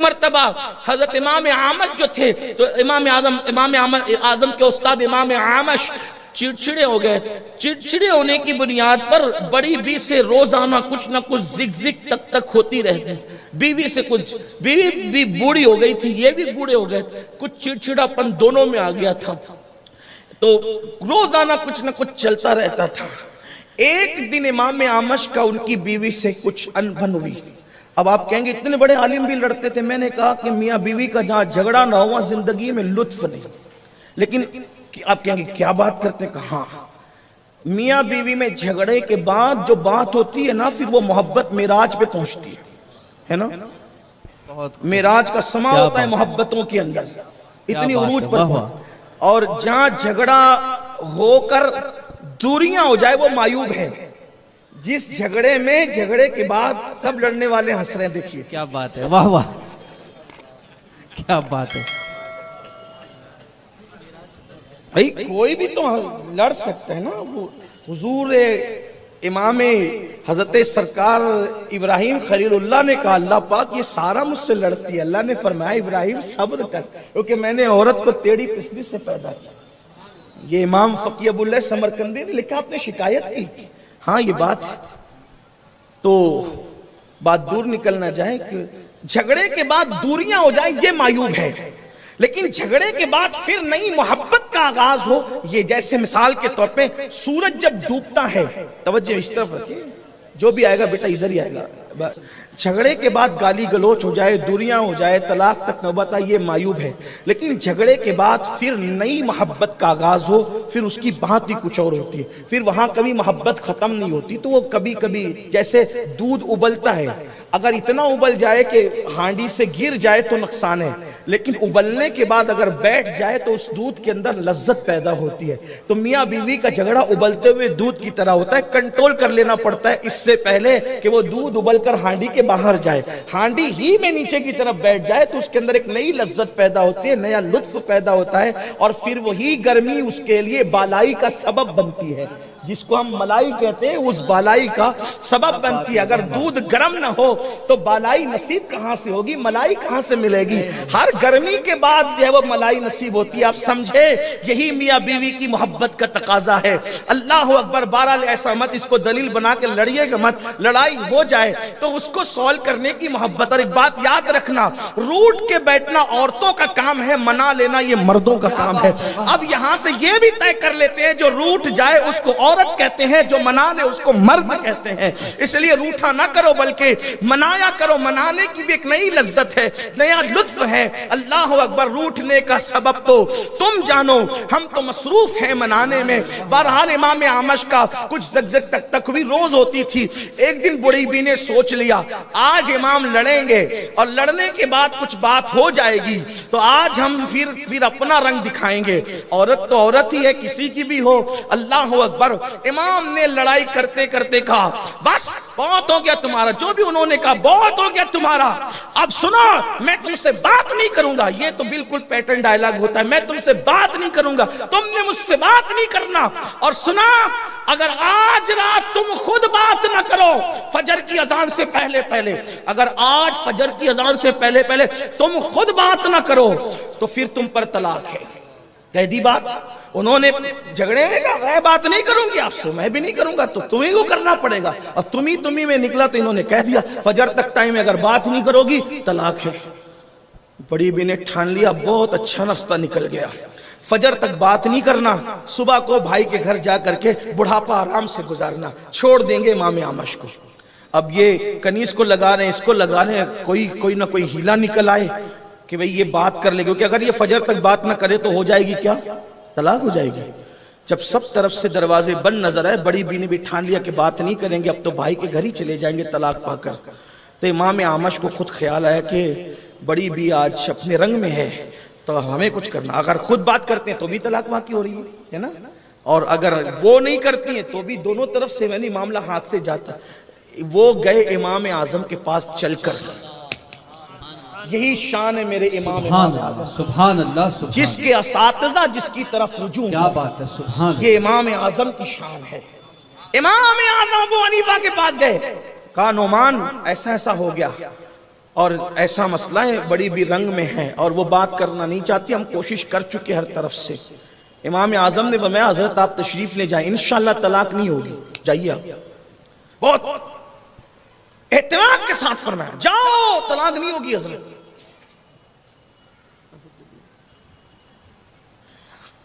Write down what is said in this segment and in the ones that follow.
مرتبہ حضرت امام اعمش جو تھے تو امام اعظم کے استاد امام اعمش چڑچڑے ہو گئے. چڑچڑے ہونے کی بنیاد پر بڑی بی سے روزانہ کچھ نہ کچھ زگ زگ تک تک ہوتی رہتی. بیوی سے کچھ، بیوی بھی بوڑھی ہو گئی تھی، یہ بھی بوڑھے ہو گئے تھے، کچھ چڑچڑا پن دونوں میں آ گیا تھا. تو روزانہ کچھ نہ کچھ چلتا رہتا تھا. ایک دن امام اعمش کا ان کی بیوی سے کچھ انبن ہوئی. اب آپ کہیں گے اتنے بڑے عالم بھی لڑتے تھے. میں نے کہا کہ میاں بیوی کا جہاں جھگڑا نہ ہوا زندگی میں لطف نہیں. لیکن آپ کہیں گے کیا بات کرتے ہیں؟ کہاں میاں بیوی میں جھگڑے کے بعد جو بات ہوتی ہے نا، پھر وہ محبت معراج پہ پہنچتی ہے نا. معراج کا سما ہوتا ہے محبتوں کے اندر، اتنی عروج پر. اور جہاں جھگڑا ہو کر دوریاں ہو جائے وہ معیوب ہے. جس جھگڑے میں جھگڑے کے بعد سب لڑنے والے ہنس رہے ہیں. دیکھیے کیا بات ہے، واہ واہ کیا بات ہے. بھئی کوئی بھی تو لڑ سکتا ہے نا. وہ حضور امام حضرت سرکار ابراہیم خلیل اللہ نے کہا اللہ پاک یہ سارا مجھ سے لڑتی ہے. اللہ نے فرمایا ابراہیم صبر کر، کیونکہ میں نے عورت کو ٹیڑھی پسلی سے پیدا کیا. یہ امام فقی ابو اللہ سمرقندی نے لکھا. آپ نے شکایت کی؟ ہاں یہ بات ہے. تو بات دور نکل نہ جائے کہ جھگڑے کے بعد دوریاں ہو جائیں یہ معیوب ہے. لیکن جھگڑے کے بعد پھر نئی محبت کا آغاز ہو، یہ جیسے مثال کے طور پہ سورج جب ڈوبتا ہے، توجہ اس طرف رکھیے، جو بھی آئے گا بیٹا ادھر ہی آئے گا. جھگڑے کے بعد گالی گلوچ ہو جائے، دوریاں ہو جائے، طلاق تک نوبت آئے، یہ معیوب ہے. لیکن جھگڑے کے بعد پھر نئی محبت کا آغاز ہو، پھر اس کی بات ہی کچھ اور ہوتی ہے. پھر وہاں کبھی محبت ختم نہیں ہوتی. تو وہ کبھی کبھی جیسے دودھ ابلتا ہے، اگر اتنا ابل جائے کہ ہانڈی سے گر جائے تو نقصان ہے، لیکن ابلنے کے بعد اگر بیٹھ جائے تو اس دودھ کے اندر لذت پیدا ہوتی ہے. تو میاں بیوی کا جھگڑا ابلتے ہوئے دودھ کی طرح ہوتا ہے. کنٹرول کر لینا پڑتا ہے اس سے پہلے کہ وہ دودھ ابل کر ہانڈی کے باہر جائے. ہانڈی ہی میں نیچے کی طرف بیٹھ جائے تو اس کے اندر ایک نئی لذت پیدا ہوتی ہے، نیا لطف پیدا ہوتا ہے، اور پھر وہی گرمی اس کے لیے بالائی کا سبب بنتی ہے. جس کو ہم ملائی کہتے ہیں اس بالائی کا سبب بنتی ہے. اگر دودھ گرم نہ ہو تو بالائی نصیب کہاں سے ہوگی، ملائی کہاں سے ملے گی؟ ہر گرمی کے بعد جو ہے وہ ملائی نصیب ہوتی ہے. آپ سمجھے یہی میاں بیوی کی محبت کا تقاضا ہے. اللہ اکبر. بہرحال ایسا مت اس کو دلیل بنا کے لڑیے گا مت. لڑائی ہو جائے تو اس کو سولو کرنے کی محبت. اور ایک بات یاد رکھنا، روٹ کے بیٹھنا عورتوں کا کام ہے، منا لینا یہ مردوں کا کام ہے. اب یہاں سے یہ بھی طے کر لیتے ہیں جو روٹ جائے اس کو عورت کہتے ہیں، جو منا لے اس کو مرد کہتے ہیں. اس لیے روٹا نہ کرو بلکہ منایا کرو. منانے کی بھی ایک نئی لذت ہے، نیا لطف ہے. اللہ اکبر. روٹنے کا سبب تو تم جانو، ہم تو مصروف ہیں منانے میں. بہرحال امام اعمش کا کچھ زگزگ تک ہوئی روز ہوتی تھی. ایک دن بڑی بی نے سوچ لیا آج امام لڑیں گے اور لڑنے کے بعد کچھ بات ہو جائے گی تو آج ہم پھر اپنا رنگ دکھائیں گے. عورت تو عورت ہی ہے، کسی کی بھی ہو. اللہ اکبر. امام نے لڑائی کرتے کرتے کہا بس بہت ہو گیا تمہارا. جو بھی انہوں نے کہا بہت ہو گیا تمہارا. اب سنو میں تم سے بات نہیں کروں گا. یہ تو بالکل پیٹرن ڈائلاگ ہوتا ہے. میں تم سے بات نہیں کروں گا، تم نے مجھ سے بات نہیں کرنا. اور سنا اگر آج رات تم خود بات نہ کرو فجر کی اذان سے پہلے پہلے، اگر آج فجر کی اذان سے پہلے پہلے تم خود بات نہ کرو تو پھر تم پر طلاق ہے. کہہ دی بات. انہوں نے جھگڑے میں کہا میں بات نہیں کروں گی آپ سے، میں بھی نہیں کروں گا، تو تمہیں کو کرنا پڑے گا. اب تمہیں میں نکلا تو انہوں نے کہہ دیا فجر تک ٹائم ہے، اگر بات نہیں کرو گی طلاق ہے. بڑی بی نے ٹھان لیا بہت اچھا راستہ نکل گیا. فجر تک بات نہیں کرنا، صبح کو بھائی کے گھر جا کر کے بڑھاپا آرام سے گزارنا. چھوڑ دیں گے امام اعمش کو. اب یہ کنیز کو لگا رہے ہیں، اس کو لگا رہے ہیں، کوئی نہ کوئی ہیلا نکل آئے کہ بھئی یہ بات کر لے گی. کہ اگر یہ فجر تک بات نہ کرے تو ہو جائے گی کیا؟ طلاق ہو جائے گی. جب سب طرف سے دروازے بند نظر آئے بڑی بی نے بھی ٹھان لیا کہ بات نہیں کریں گے، اب تو بھائی کے گھر ہی چلے جائیں گے طلاق پا کر. تو امام اعمش کو خود خیال آیا کہ بڑی بی آج اپنے رنگ میں ہے تو ہمیں کچھ کرنا. اگر خود بات کرتے ہیں تو بھی طلاق واقع ہو رہی ہے نا، اور اگر وہ نہیں کرتی ہیں تو بھی دونوں طرف سے معاملہ ہاتھ سے جاتا. وہ گئے امام اعظم کے پاس چل کر. یہی شان ہے میرے امام اعظم. سبحان اللہ. جس کے اساتذہ جس کی طرف رجوع، کیا بات ہے. سبحان اللہ. یہ امام اعظم کی شان ہے. امام اعظم ابو حنیفہ کے پاس گئے، کہا نعمان ایسا ایسا ہو گیا اور ایسا مسئلہ ہے بڑی بھی رنگ میں ہے اور وہ بات کرنا نہیں چاہتی، ہم کوشش کر چکے ہر طرف سے۔ امام اعظم نے فرمایا حضرت آپ تشریف لے جائیں، انشاءاللہ طلاق نہیں ہوگی، جائیے آپ۔ بہت اعتماد کے ساتھ فرمایا جاؤ طلاق نہیں ہوگی حضرت،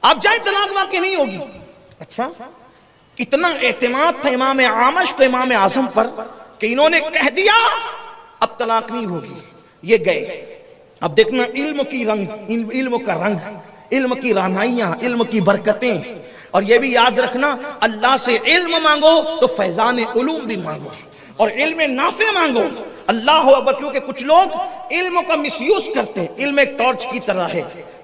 آپ جائیں طلاق واقع نہیں ہوگی۔ اچھا، کتنا اعتماد تھا امام اعمش کو امام اعظم پر کہ انہوں نے کہہ دیا اب طلاق نہیں ہوگی، یہ گئے۔ اب دیکھنا علم کی رنگ، علم کا رنگ، علم کی رہنمائیاں، علم کی برکتیں، اور یہ بھی یاد رکھنا اللہ سے علم مانگو تو فیضان علوم بھی مانگو، اور علم نافع مانگو۔ اللہ اکبر، کیونکہ کچھ لوگ علم کا مس یوز کرتے ہیں۔ علم ایک ٹارچ کی طرح ہے،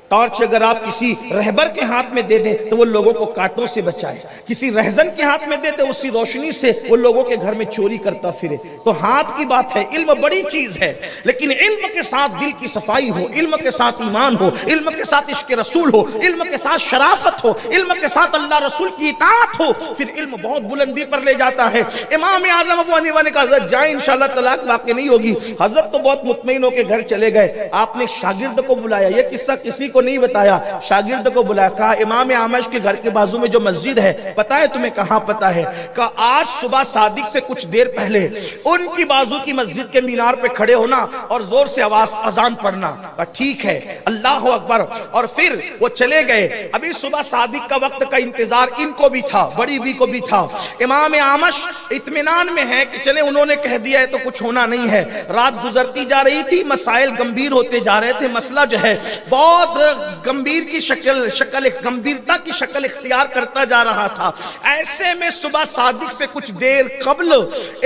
ٹارچ اگر آپ کسی رہبر کے ہاتھ میں دے دیں تو وہ لوگوں کو کانٹوں سے بچائے، کسی رہزن کے ہاتھ میں دے دیں اسی روشنی سے وہ لوگوں کے گھر میں چوری کرتا پھرے۔ تو ہاتھ کی بات ہے، علم بڑی چیز ہے، لیکن علم کے ساتھ دل کی صفائی ہو، علم کے ساتھ ایمان ہو، علم کے ساتھ عشق رسول ہو، علم کے ساتھ شرافت ہو، علم کے ساتھ اللہ رسول کی اطاعت ہو، پھر علم بہت بلندی پر لے جاتا ہے۔ امام اعظم ابو حنیفہ نے کہا حضرت جائیں انشاءاللہ طلاق واقع نہیں ہوگی۔ حضرت تو بہت مطمئن ہو کے گھر چلے گئے۔ آپ نے ایک شاگرد کو بلایا، یہ قصہ کسی کو نہیں بتایا، شاگرد کو بلایا، کہا امام اعمش کے گھر کے بازو میں جو مسجد ہے پتہ ہے تمہیں کہاں پتہ ہے؟ کہا آج صبح صادق سے کچھ دیر پہلے ان کی بازو کی مسجد کے مینار پہ کھڑے ہونا اور زور سے آواز اذان پڑھنا۔ کہا ٹھیک ہے، اللہ اکبر۔ اور پھر وہ چلے گئے۔ ابھی صبح صادق کا وقت کا انتظار ان کو بھی تھا، بڑی بی کو بھی تھا۔ امام اعمش اطمینان میں ہے کہ چلے انہوں نے کہہ دیا ہے تو کچھ ہونا نہیں ہے۔ رات گزرتی جا رہی تھی، مسائل گمبھیر ہوتے جا رہے تھے، مسئلہ جو ہے بہت گمبھیر کی گمبھیرتا کی شکل اختیار کرتا جا رہا تھا۔ ایسے میں صبح صادق سے کچھ دیر قبل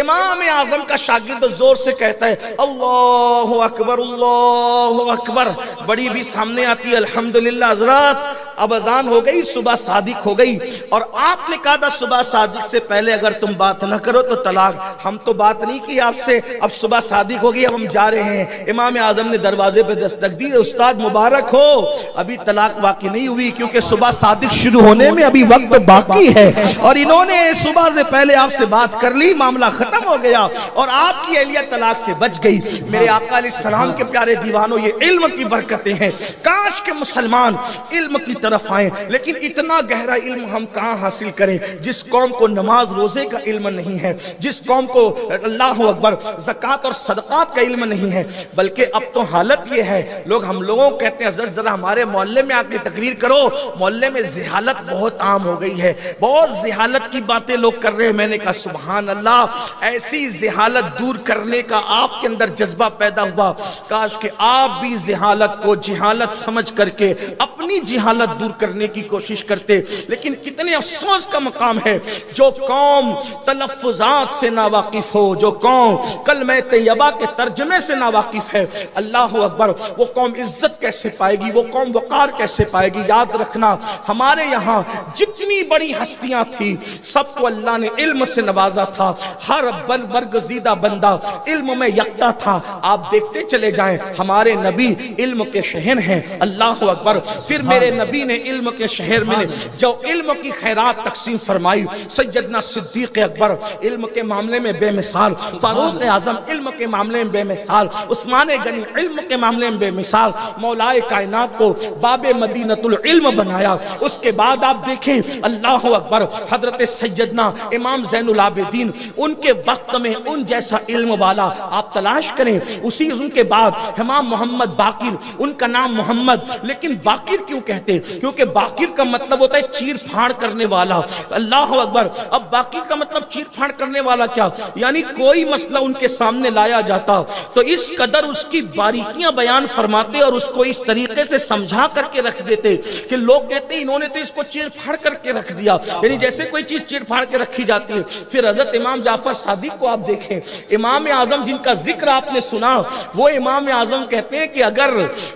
امام اعظم کا شاگرد زور سے کہتا ہے اللہ اکبر اللہ اکبر۔ بڑی بھی سامنے آتی ہے، الحمدللہ حضرات اب اذان ہو گئی، صبح صادق ہو گئی، اور آپ نے کہا تھا صبح صادق سے پہلے اگر تم بات نہ کرو تو طلاق۔ ہم تو بات نہیں کی آپ سے، اب صبح صادق ہو گئی، اب ہم جا رہے ہیں۔ امام اعظم نے دروازے پہ دستک دی، استاد مبارک ہو، ابھی طلاق واقع نہیں ہوئی کیونکہ صبح صادق شروع ہونے میں ابھی وقت باقی ہے، اور انہوں نے صبح سے پہلے آپ سے بات کر لی، معاملہ ختم ہو گیا اور آپ کی اہلیہ طلاق سے بچ گئی۔ میرے آقا علیہ السلام کے پیارے دیوانوں، یہ علم کی برکتیں ہیں۔ کاش کہ مسلمان علم کی طرف آئیں، لیکن اتنا گہرا علم ہم کہاں حاصل کریں؟ جس قوم کو نماز روزے کا علم نہیں ہے، جس قوم کو اللہ اکبر زکوٰۃ اور صدقات کا علم نہیں ہے، بلکہ اب تو حالت یہ ہے، لوگ ہم لوگوں کہتے ہیں حضرت ذرا ہمارے محلے میں آ کے تقریر کرو، محلے میں جہالت بہت عام ہو گئی ہے، بہت جہالت کی باتیں لوگ کر رہے ہیں۔ میں نے کہا سبحان اللہ، ایسی جہالت دور کرنے کا آپ کے اندر جذبہ پیدا ہوا، کاش کہ آپ بھی جہالت کو جہالت سمجھ کر کے اپنی جہالت دور کرنے کی کوشش کرتے۔ لیکن کتنے افسوس کا مقام ہے جو قوم تلفظات سے ناواقف ہو، جو قوم کلمہ طیبہ کے ترجمے سے ناواقف ہے، اللہ اکبر، وہ قوم عزت کیسے پائے گی، وہ قوم وقار کیسے پائے گی؟ یاد رکھنا ہمارے یہاں جتنی بڑی ہستیاں تھی سب کو اللہ نے علم سے نوازا تھا، ہر برگزیدہ بندہ علم میں یکتا تھا۔ آپ دیکھتے چلے جائیں، ہمارے نبی علم کے شہر ہیں، اللہ اکبر۔ پھر میرے نبی نے علم کے شہر میں جو علم کی خیرات تقسیم فرمائی، سیدنا صدیق اکبر علم کے معاملے میں بے مثال، فاروق اعظم علم کے معاملے میں بے مثال، عثمان غنی علم کے معاملے میں بے مثال، مولائے کائنات کو باب مدینۃ العلم بنایا۔ اس کے بعد آپ دیکھیں اللہ اکبر، حضرت سیدنا امام زین العابدین، ان کے وقت میں ان جیسا علم والا آپ تلاش کریں۔ اسی ان کے بعد امام محمد باقر، ان کا نام محمد، لیکن باقر کیوں کہتے؟ کیونکہ باقر کا مطلب ہوتا ہے چیر پھاڑ کرنے والا، اللہ اکبر۔ اب باقر کا مطلب چیر پھاڑ کرنے والا کیا؟ یعنی کوئی مسئلہ ان کے سامنے لایا جاتا تو اس قدر اس کی باریکیاں بیان فرماتے اور اس کو اس طریقے سے سمجھا کر کے رکھ دیتے کہ لوگ کہتے ہیں انہوں نے تو اس کو چیر پھاڑ کر کے رکھ دیا، یعنی جیسے کوئی چیز چیر پھاڑ کے رکھی جاتی ہے۔ پھر حضرت امام جعفر صادق کو آپ دیکھیں، امام اعظم جن کا ذکر آپ نے سنا، وہ امام اعظم کہتے ہیں کہ اگر